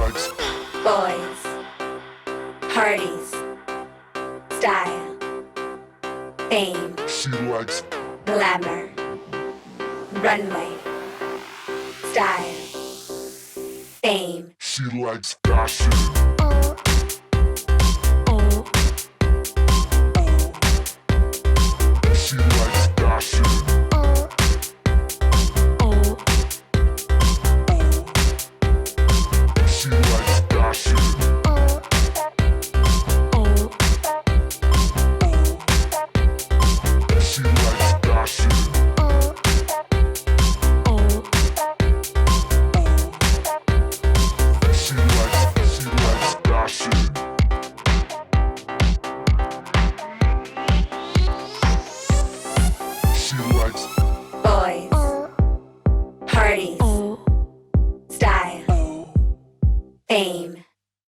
likes boys, parties, style, fame, she likes glamour, runway, style, fame, she likes fashion. She likes fashion. She likes fashion. She likes fashion. She likes fashion. She likes boys, parties, style, fame.